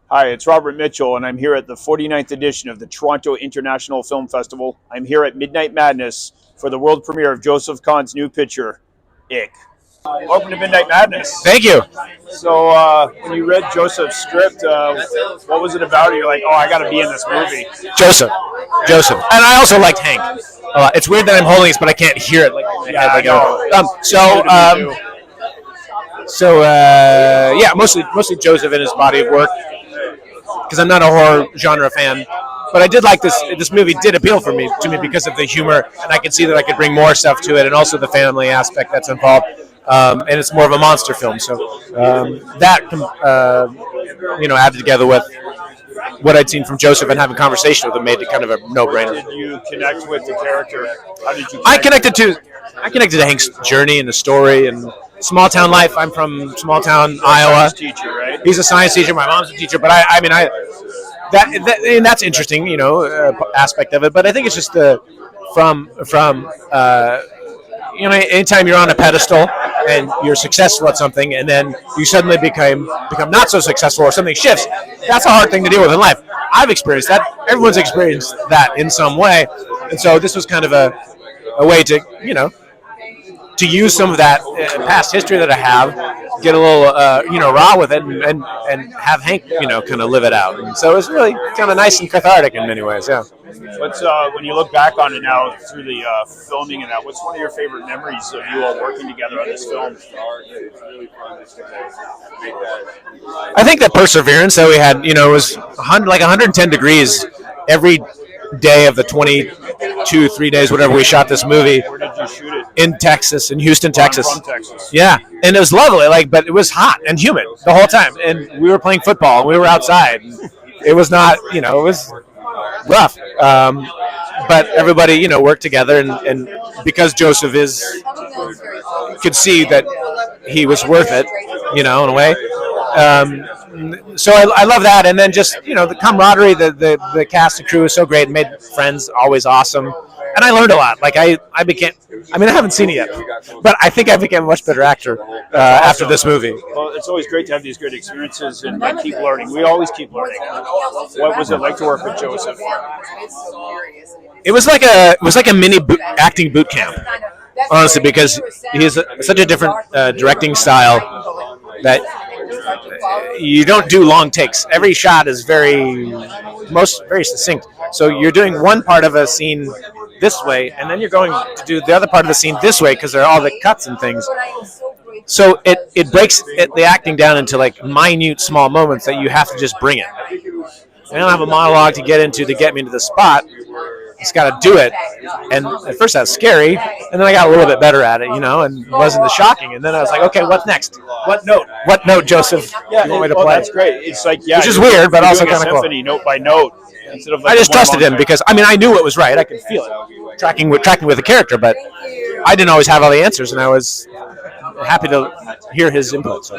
Hi, it's Robert Mitchell, and I'm here at the 49th edition of the Toronto International Film Festival. I'm here at Midnight Madness for the world premiere of Joseph Kahn's new picture, ICK. Welcome to Midnight Madness. Thank you. So, when you read Joseph's script, what was it about? You're like, oh, I got to be in this movie. Joseph. And I also liked Hank. It's weird that I'm holding this, but I can't hear it. Mostly Joseph and his body of work, because I'm not a horror genre fan. But I did like this. This movie did appeal to me because of the humor, and I could see that I could bring more stuff to it, and also the family aspect that's involved. And it's more of a monster film, so added together with what I'd seen from Joseph and having conversation with him made it kind of a no-brainer. Did you connect with the character? How did you? I connected to Hank's journey and the story and small town life. I'm from small town Iowa. Teacher, right? He's a science teacher. My mom's a teacher, but that's interesting, aspect of it. But I think it's just anytime you're on a pedestal and you're successful at something, and then you suddenly become not so successful, or something shifts. That's a hard thing to deal with in life. I've experienced that. Everyone's experienced that in some way, and so this was kind of a way to use some of that past history that I have, get a little raw with it, and have Hank kind of live it out. And so it's really kind of nice and cathartic in many ways. Yeah. What's when you look back on it now through the filming and that? What's one of your favorite memories of you all working together on this film? I think that perseverance that we had, was 110 degrees every day of the 3 days, whatever we shot this movie. Where did you shoot it? In Texas, in Houston, Texas. I'm from Texas. Yeah, and it was lovely, but it was hot and humid the whole time, and we were playing football, and we were outside. It was not, it was rough, but everybody, worked together, and because Joseph could see that he was worth it, in a way. So I love that, and then just the camaraderie, the cast and crew is so great, made friends always awesome, and I learned a lot. I haven't seen it yet, but I think I became a much better actor after this movie. Well, it's always great to have these great experiences and keep learning. We always keep learning. What was it like to work with Joseph? It was like a mini acting boot camp, honestly, because he has such a different directing style that you don't do long takes. Every shot is very succinct. So you're doing one part of a scene this way, and then you're going to do the other part of the scene this way because there are all the cuts and things. So it breaks the acting down into minute small moments that you have to just bring it. I don't have a monologue to get me into the spot. Just got to do it. And at first that was scary, and then I got a little bit better at it, and it wasn't as shocking. And then I was like, okay, what's next? What note, Joseph? Yeah, you want me to play? That's great. It's which is weird, but also kind of cool. Note by note. Instead of I just trusted him because I knew what was right. I could feel it, tracking with the character, but I didn't always have all the answers, and I was happy to hear his input. So.